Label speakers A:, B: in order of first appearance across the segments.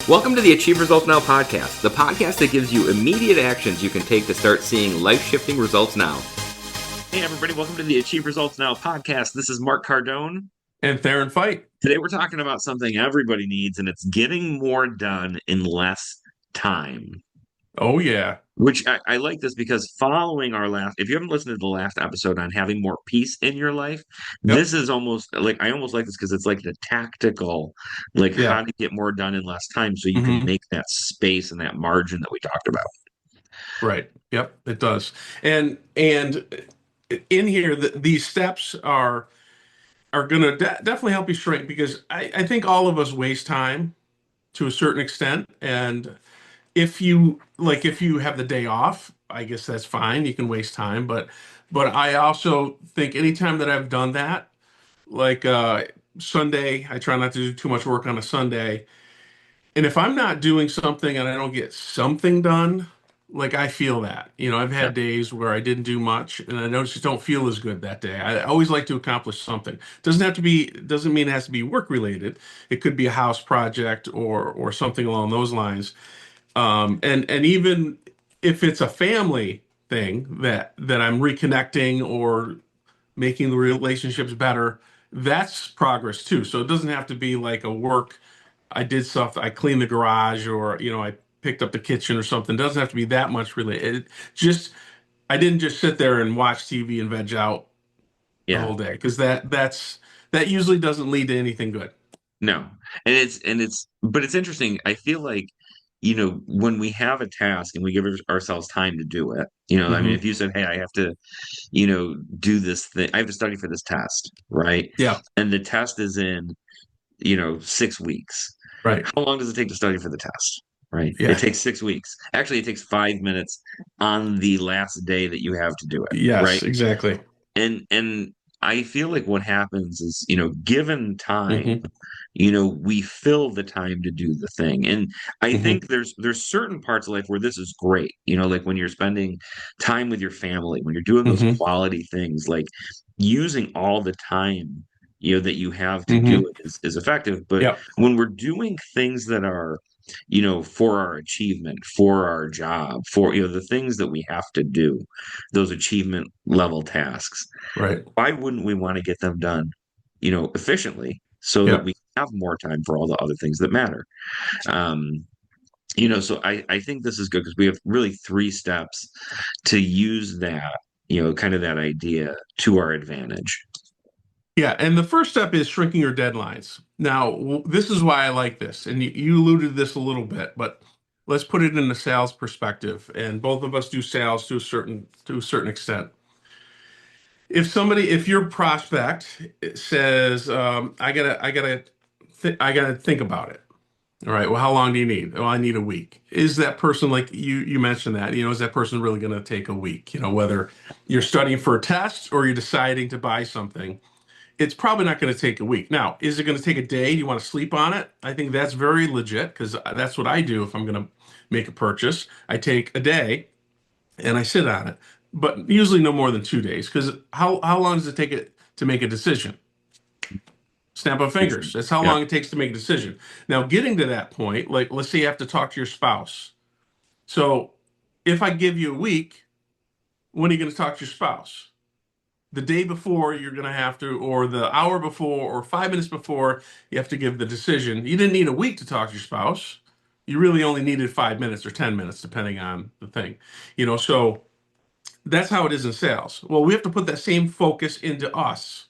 A: Welcome to the Achieve Results Now podcast, the podcast that gives you immediate actions you can take to start seeing life-shifting results now. Hey everybody, welcome to the Achieve Results Now podcast. This is Mark Cardone.
B: And Theron Feidt.
A: Today we're talking about something everybody needs, and it's getting more done in less time.
B: Oh, yeah.
A: Which I like this because following our last, if you haven't listened to the last episode on having more peace in your life,
B: Yep.
A: this is almost like, I almost like this because it's like the tactical, like
B: Yeah.
A: how to get more done in less time so you can
B: hmm
A: make that space and that margin that we talked about.
B: Right. Yep. It does. And in here, these steps are going to definitely help you shrink because I think all of us waste time to a certain extent. And if you have the day off, I guess that's fine. You can waste time. But I also think anytime that I've done that, like Sunday, I try not to do too much work on a Sunday. And if I'm not doing something and I don't get something done, like I feel that. I've
A: Yeah.
B: had days where I didn't do much and I just don't feel as good that day. I always like to accomplish something. Doesn't mean it has to be work related. It could be a house project or something along those lines. And even if it's a family thing that I'm reconnecting or making the relationships better, that's progress too. So it doesn't have to be like a work. I did stuff. I cleaned the garage, or I picked up the kitchen or something. It doesn't have to be that much related. Just I didn't just sit there and watch TV and veg out the
A: Yeah.
B: whole day because that usually doesn't lead to anything good.
A: No. But it's interesting. I feel like, when we have a task and we give ourselves time to do it, I mean,
B: hmm
A: if you said, hey, I have to, do this thing, I have to study for this test, right?
B: Yeah.
A: And the test is in, 6 weeks.
B: Right.
A: How long does it take to study for the test? Right. It
B: Yeah.
A: takes 6 weeks. Actually, it takes 5 minutes on the last day that you have to do it.
B: Yes.
A: Right.
B: Exactly.
A: And I feel like what happens is, given time,
B: hmm
A: we fill the time to do the thing. And I
B: hmm
A: think there's certain parts of life where this is great, like when you're spending time with your family, when you're doing those
B: hmm
A: quality things, like using all the time, that you have to do
B: hmm
A: it is effective. But
B: Yep.
A: when we're doing things that are, for our achievement, for our job, for, the things that we have to do, those achievement level tasks,
B: Right.
A: why wouldn't we want to get them done, efficiently so that
B: Yep.
A: we have more time for all the other things that matter? Um, so I think this is good because we have really three steps to use that, kind of that idea to our advantage.
B: Yeah, and the first step is shrinking your deadlines. Now, this is why I like this, and you alluded to this a little bit, but let's put it in a sales perspective. And both of us do sales to a certain extent. If your prospect says, I gotta think about it. All right. Well, how long do you need? Well, I need a week. Is that person like you mentioned that, is that person really going to take a week? Whether you're studying for a test or you're deciding to buy something, it's probably not going to take a week. Now, is it going to take a day? Do you want to sleep on it? I think that's very legit because that's what I do if I'm going to make a purchase. I take a day and I sit on it, but usually no more than 2 days because how long does it take it to make a decision? Snap of fingers. That's how
A: Yeah.
B: long it takes to make a decision. Now, getting to that point, like let's say you have to talk to your spouse. So if I give you a week, when are you going to talk to your spouse? The day before you're going to have to, or the hour before, or 5 minutes before you have to give the decision. You didn't need a week to talk to your spouse. You really only needed 5 minutes or 10 minutes, depending on the thing. So that's how it is in sales. Well, we have to put that same focus into us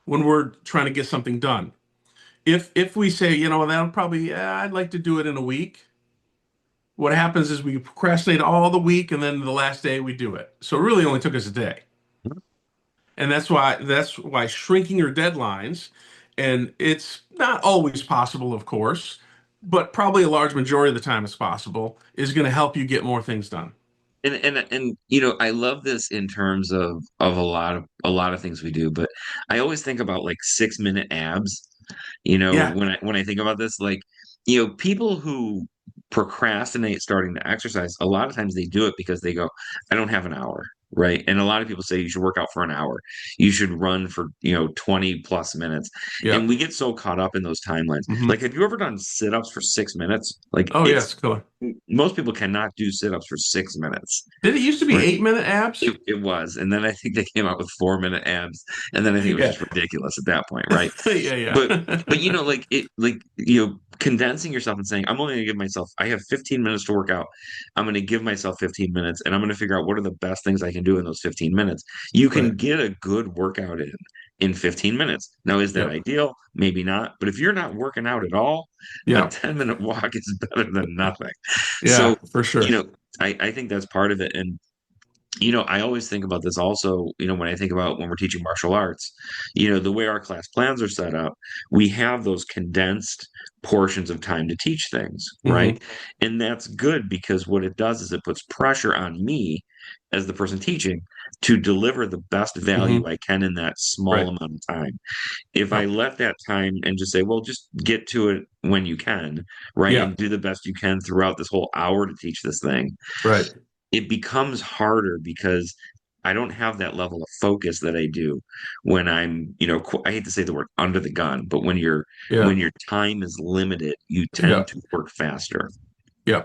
B: when we're trying to get something done. If we say, that'll probably, I'd like to do it in a week. What happens is we procrastinate all the week, and then the last day we do it. So it really only took us a day. And that's why shrinking your deadlines, and it's not always possible, of course, but probably a large majority of the time it's possible, is going to help you get more things done.
A: And I love this in terms of a lot of things we do, but I always think about like 6 minute abs.
B: Yeah.
A: When I think about this, like, people who procrastinate starting to exercise, a lot of times they do it because they go, I don't have an hour. right? And a lot of people say you should work out for an hour. You should run for, 20 plus minutes.
B: Yeah.
A: And we get so caught up in those timelines.
B: Hmm.
A: Like, have you ever done sit-ups for 6 minutes? Like,
B: Oh, yeah,
A: it's
B: it's killer.
A: most people cannot do sit-ups for 6 minutes.
B: Did it used to be
A: Right.
B: 8-minute abs?
A: It was. And then I think they came out with 4 minute abs. And then I think it was
B: Yeah.
A: just ridiculous at that point, right?
B: Yeah,
A: But
B: yeah.
A: condensing yourself and saying, I'm only gonna give myself, I have 15 minutes to work out. I'm gonna give myself 15 minutes and I'm gonna figure out what are the best things I can do in those 15 minutes. You can
B: Right.
A: get a good workout in 15 minutes. Now, is that
B: Yep.
A: ideal? Maybe not. But if you're not working out at all, a
B: Yeah.
A: 10-minute walk is better than nothing.
B: Yeah,
A: So,
B: for
A: you
B: sure.
A: know, I think that's part of it. And I always think about this also, when I think about when we're teaching martial arts, the way our class plans are set up, we have those condensed portions of time to teach things,
B: Hmm.
A: right? And that's good because what it does is it puts pressure on me as the person teaching to deliver the best value
B: Hmm.
A: I can in that small
B: Right.
A: amount of time. If I
B: Yep.
A: let that time and just say, well, just get to it when you can, right?
B: Yeah.
A: And do the best you can throughout this whole hour to teach this thing,
B: Right.
A: it becomes harder because I don't have that level of focus that I do when I'm, I hate to say the word under the gun, but
B: Yeah.
A: when your time is limited, you
B: Yeah.
A: tend to work faster.
B: Yeah.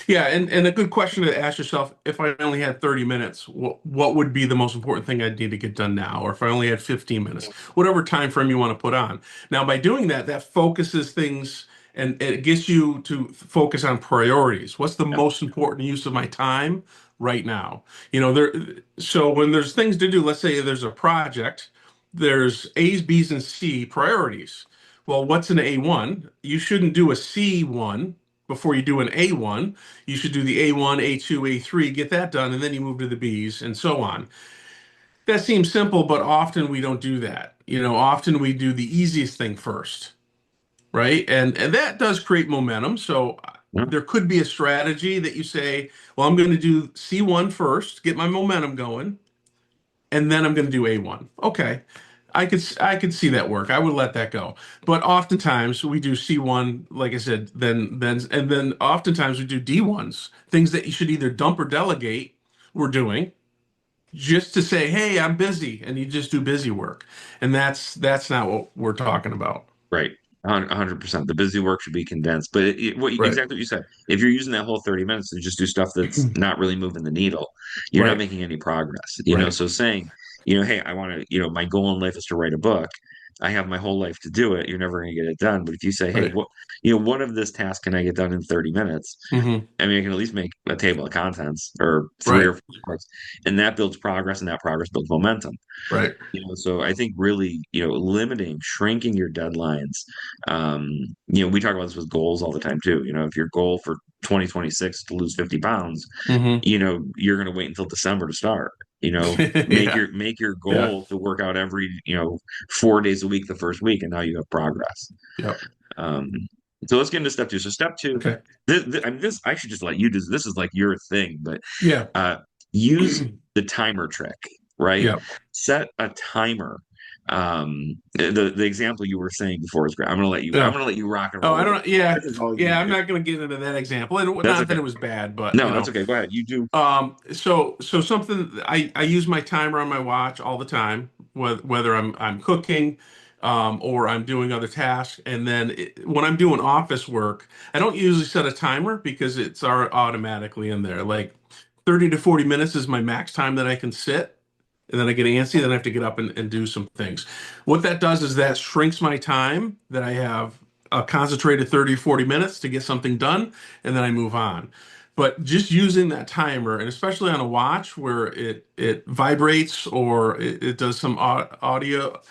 B: Yeah. And a good question to ask yourself, if I only had 30 minutes, what would be the most important thing I'd need to get done now? Or if I only had 15 minutes, whatever time frame you want to put on. Now, by doing that, that focuses things and it gets you to focus on priorities. What's the
A: Yeah.
B: most important use of my time right now? So when there's things to do, let's say there's a project, there's A's, B's, and C priorities. Well, what's an A1? You shouldn't do a C1 before you do an A1. You should do the A1, A2, A3, get that done, and then you move to the Bs and so on. That seems simple, but often we don't do that. Often we do the easiest thing first, right? And that does create momentum. So
A: Yeah.
B: there could be a strategy that you say, well, I'm going to do C1 first, get my momentum going, and then I'm going to do A1. Okay. I could see that work. I would let that go. But oftentimes we do C1, like I said, then oftentimes we do D1s, things that you should either dump or delegate, we're doing just to say, "Hey, I'm busy," and you just do busy work. And that's not what we're talking about.
A: Right. 100%. The busy work should be condensed. But
B: Right.
A: exactly what you said. If you're using that whole 30 minutes to just do stuff that's not really moving the needle, you're not
B: Right.
A: making any progress.
B: Right.
A: So saying, hey, I want to, my goal in life is to write a book. I have my whole life to do it. You're never going to get it done. But if you say, hey,
B: Right.
A: what of this task can I get done in 30 minutes?
B: Hmm.
A: I mean, I can at least make a table of contents or three or
B: Right.
A: four parts, and that builds progress, and that progress builds momentum.
B: Right.
A: So I think really, limiting, shrinking your deadlines. Um, we talk about this with goals all the time too. If your goal for 2026 is to lose 50 pounds,
B: Hmm.
A: you're going to wait until December to start. Make
B: Yeah.
A: your
B: Yeah.
A: goal to work out every, 4 days a week the first week, and now you have progress.
B: Yeah.
A: Um, so let's get into step two. So step two,
B: Okay.
A: I mean, this I should just let you do. This is like your thing, but
B: Yeah.
A: uh, use the timer trick, right?
B: Yeah.
A: Set a timer. The example you were saying before is great. I'm
B: Yeah.
A: gonna let you rock and
B: Oh,
A: roll
B: I
A: with it.
B: don't. Yeah,
A: This is all you
B: yeah. I'm
A: do.
B: not going to get into that example, and
A: That's
B: not that
A: okay.
B: it was bad, but
A: No, that's okay. Go ahead. You do.
B: So something I use my timer on my watch all the time, whether I'm cooking, or I'm doing other tasks, and then when I'm doing office work, I don't usually set a timer because it's automatically in there. Like 30 to 40 minutes is my max time that I can sit. And then I get antsy, then I have to get up and do some things. What that does is that shrinks my time that I have a concentrated 30 or 40 minutes to get something done, and then I move on. But just using that timer, and especially on a watch where it vibrates or it does some audio,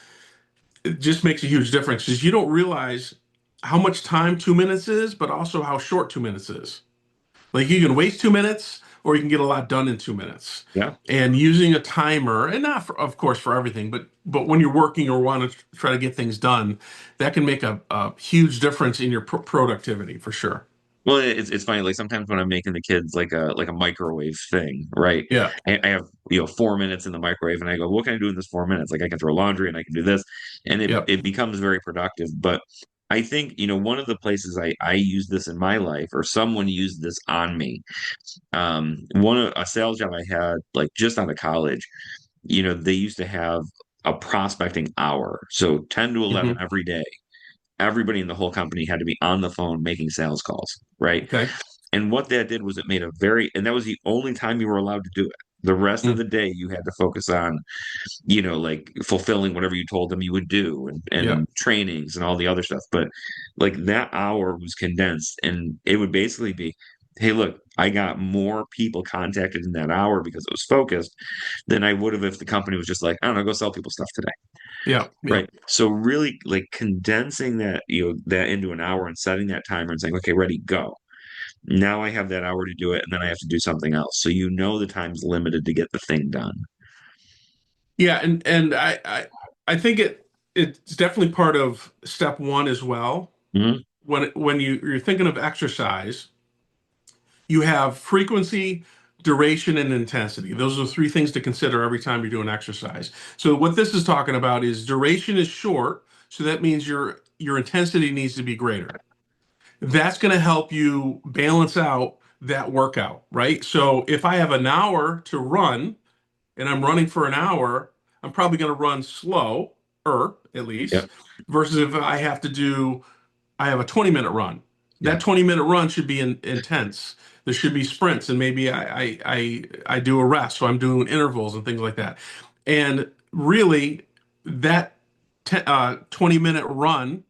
B: it just makes a huge difference because you don't realize how much time 2 minutes is, but also how short 2 minutes is. Like you can waste 2 minutes or you can get a lot done in 2 minutes.
A: Yeah.
B: And using a timer, and not for, of course, for everything, but when you're working or want to try to get things done, that can make a huge difference in your productivity for sure.
A: Well, it's funny. Like sometimes when I'm making the kids like a microwave thing, right?
B: Yeah.
A: I have 4 minutes in the microwave, and I go, "What can I do in this 4 minutes? Like I can throw laundry, and I can do this," and it
B: Yep.
A: it becomes very productive. But I think, one of the places I use this in my life, or someone used this on me. A sales job I had, like just out of college, they used to have a prospecting hour. So 10 to 11
B: Hmm.
A: every day. Everybody in the whole company had to be on the phone making sales calls, right?
B: Okay.
A: And what that did was it made and that was the only time you were allowed to do it. The rest of
B: Mm.
A: the day you had to focus on, like fulfilling whatever you told them you would do,
B: Yeah.
A: and trainings and all the other stuff. But like that hour was condensed, and it would basically be, hey, look, I got more people contacted in that hour because it was focused than I would have if the company was just like, I don't know, go sell people stuff today.
B: Yeah. Yeah.
A: Right. So really like condensing that, that into an hour and setting that timer and saying, okay, ready, go. Now I have that hour to do it, and then I have to do something else. So the time's limited to get the thing done.
B: Yeah. And I think it's definitely part of step one as well.
A: Hmm.
B: When you're thinking of exercise, you have frequency, duration, and intensity. Those are three things to consider every time you're doing exercise. So what this is talking about is duration is short, so that means your intensity needs to be greater. That's going to help you balance out that workout, right? So if I have an hour to run and I'm running for an hour, I'm probably going to run slow, or at least,
A: Yep.
B: versus if I have a 20-minute run. That
A: Yep.
B: 20-minute run should be intense. There should be sprints, and maybe I do a rest, so I'm doing intervals and things like that. And really, that 20-minute run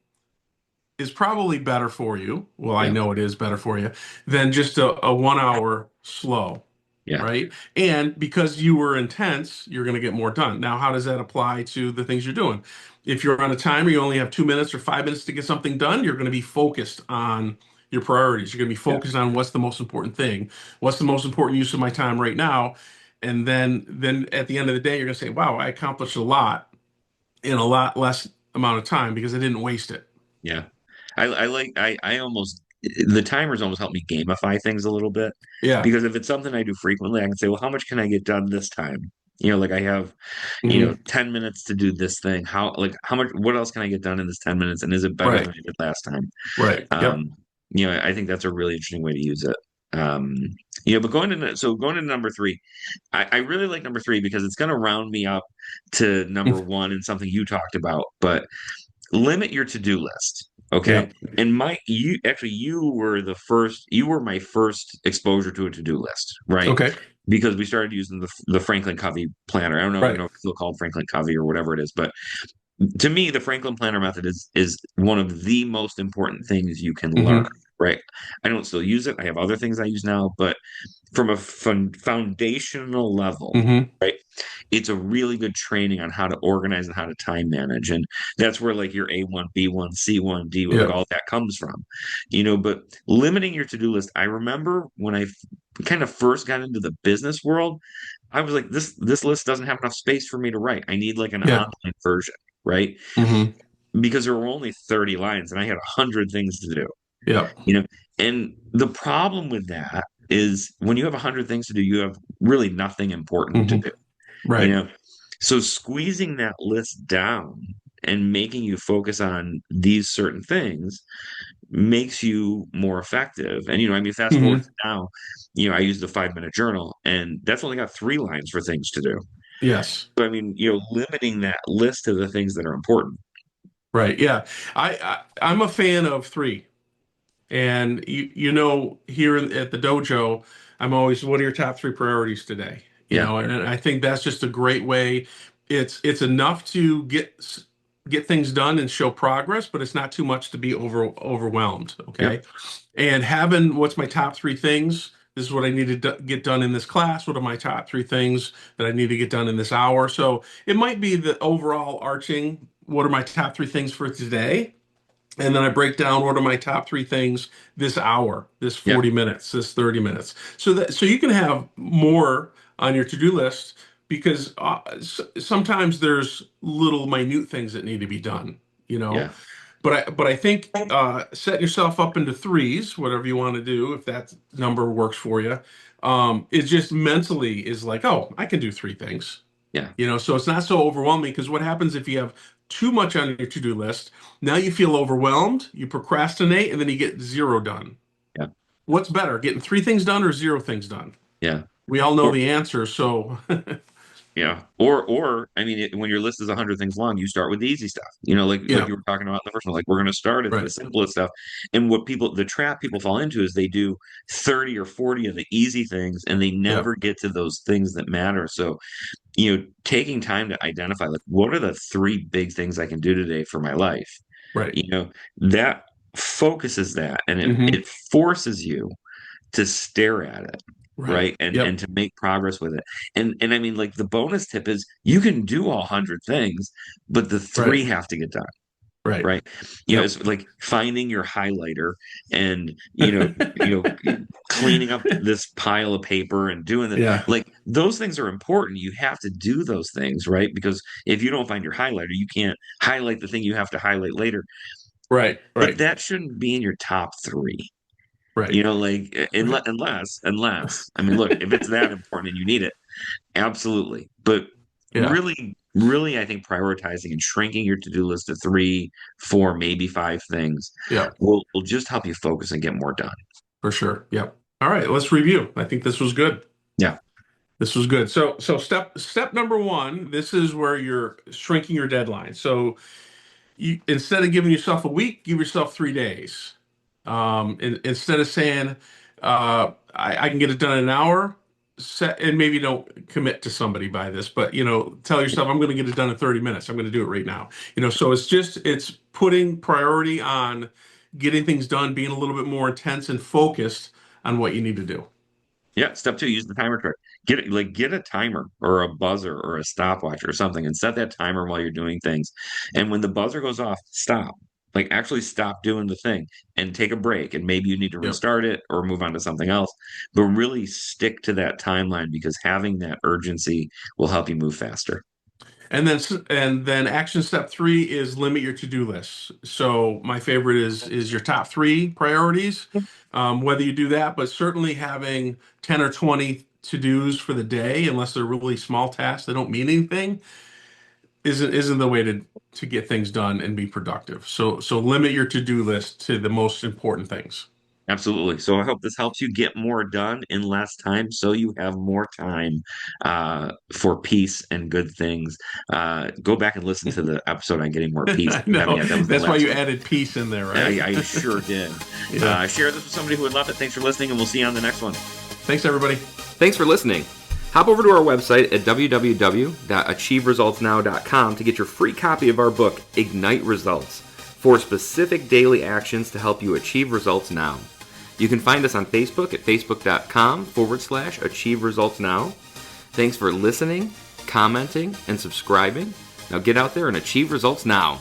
B: is probably better for you. Well, I
A: Yep.
B: know it is better for you than just a 1 hour slow,
A: Yeah.
B: right? And because you were intense, you're going to get more done. Now, how does that apply to the things you're doing? If you're on a timer, you only have 2 minutes or 5 minutes to get something done, you're going to be focused on your priorities. You're going to be
A: Yep.
B: focused on what's the most important thing, what's the most important use of my time right now. And then at the end of the day, you're going to say, wow, I accomplished a lot in a lot less amount of time because I didn't waste it.
A: Yeah. I almost, the timers almost help me gamify things a little bit,
B: Yeah.
A: because if it's something I do frequently, I can say, well, how much can I get done this time? Like I have,
B: Hmm.
A: 10 minutes to do this thing. How much, what else can I get done in this 10 minutes? And is it better than
B: Right.
A: I did last time?
B: Right. Yep.
A: Um, I think that's a really interesting way to use it. But going to number three, I really like number three because it's going to round me up to number one and something you talked about, but limit your to-do list. Okay.
B: Yep.
A: And you were my first exposure to a to-do list, right?
B: Okay.
A: Because we started using the Franklin Covey planner. I don't even
B: Right.
A: know if it's still called Franklin Covey or whatever it is, but to me, the Franklin Planner method is one of the most important things you can learn,
B: Hmm.
A: right? I don't still use it. I have other things I use now, but from a foundational level,
B: Hmm.
A: right? It's a really good training on how to organize and how to time manage. And that's where like your A1, B1, C1, D, like
B: Yep.
A: all that comes from, but limiting your to-do list. I remember when kind of first got into the business world, I was like, this list doesn't have enough space for me to write. I need like an
B: Yeah.
A: online version, right?
B: Hmm.
A: Because there were only 30 lines and I had 100 things to do,
B: Yep.
A: you know? And the problem with that is when you have 100 things to do, you have really nothing important to
B: Hmm.
A: do, you
B: Right.
A: know? So squeezing that list down and making you focus on these certain things makes you more effective. And, I mean, fast forward
B: Hmm.
A: to now, I use the 5-minute journal and that's only got 3 lines for things to do.
B: Yes.
A: So, I mean, limiting that list to the things that are important.
B: Right. Yeah. I'm a fan of three. And here at the dojo, I'm always, what are your top three priorities today?
A: Yeah.
B: And I think that's just a great way. It's enough to get things done and show progress, but it's not too much to be overwhelmed.
A: Yep.
B: Okay. And having what's my top three things? This is what I need to get done in this class. What are my top three things that I need to get done in this hour? So it might be the overall arching, what are my top three things for today? And then I break down what are my top three things this hour, this
A: Yep.
B: 40 minutes, this 30 minutes. So you can have more on your to-do list because sometimes there's little minute things that need to be done, you know.
A: Yeah.
B: But I think setting yourself up into threes, whatever you want to do, if that number works for you, it just mentally is like, oh, I can do three things.
A: Yeah.
B: So it's not so overwhelming because what happens if you have too much on your to-do list. Now you feel overwhelmed, you procrastinate, and then you get zero done.
A: Yeah.
B: What's better, getting 3 things done or 0 things done?
A: Yeah.
B: We all know
A: Or,
B: the answer, so
A: yeah. Or I mean, when your list is 100 things long, you start with the easy stuff. Like
B: yeah,
A: you were talking about in the first one. Like we're going to start at the
B: right.
A: simplest stuff. And the trap people fall into is they do 30 or 40 of the easy things, and they
B: Yeah,
A: never get to those things that matter. So, taking time to identify, like, what are the 3 big things I can do today for my life?
B: right.
A: That focuses that, and it
B: Hmm.
A: it forces you to stare at it,
B: Right.
A: right? And
B: Yep.
A: to make progress with it. And I mean, like, the bonus tip is you can do all 100 things, but the
B: Right.
A: 3 have to get done,
B: Right.
A: right?
B: Yep.
A: It's like finding your highlighter and cleaning up this pile of paper and doing the
B: Yeah.
A: like those things are important. You have to do those things, right? Because if you don't find your highlighter, you can't highlight the thing you have to highlight later.
B: Right.
A: But
B: Right.
A: that shouldn't be in your top 3.
B: Right.
A: Like,
B: Right.
A: unless, I mean, look, if it's that important and you need it, absolutely. But
B: Yeah.
A: really, I think prioritizing and shrinking your to-do list to 3, 4, maybe 5 things
B: Yeah.
A: will just help you focus and get more done.
B: For sure. Yep. All right. Let's review. I think this was good.
A: Yeah.
B: This was good. So step number 1. This is where you're shrinking your deadline. So you, instead of giving yourself a week, give yourself 3 days. Instead of saying, I can get it done in an hour, and maybe don't commit to somebody by this, but tell yourself, I'm going to get it done in 30 minutes. I'm going to do it right now. So it's putting priority on getting things done, being a little bit more intense and focused on what you need to do.
A: Yeah. Step 2, use the timer trick. Get a timer or a buzzer or a stopwatch or something and set that timer while you're doing things. And when the buzzer goes off, stop. Like, actually stop doing the thing and take a break. And maybe you need to
B: Yep.
A: restart it or move on to something else. But really stick to that timeline, because having that urgency will help you move faster.
B: And then action step 3 is limit your to-do list. So my favorite is your top 3 priorities. Whether you do that, but certainly having 10 or 20 to-dos for the day, unless they're really small tasks that don't mean anything, isn't the way to get things done and be productive. So limit your to-do list to the most important things.
A: Absolutely. So I hope this helps you get more done in less time, so you have more time for peace and good things. Go back and listen to the episode on getting more peace
B: I
A: if you haven't
B: know.
A: yet. That was the
B: That's why
A: last
B: you
A: one.
B: added peace in there, right?
A: I sure did.
B: Yeah.
A: Share this with somebody who would love it. Thanks for listening, and we'll see you on the next one.
B: Thanks, everybody.
C: Thanks for listening. Hop over to our website at www.achieveresultsnow.com to get your free copy of our book, Ignite Results, 4 specific daily actions to help you achieve results now. You can find us on Facebook at facebook.com/Achieve Results Now. Thanks for listening, commenting, and subscribing. Now get out there and achieve results now.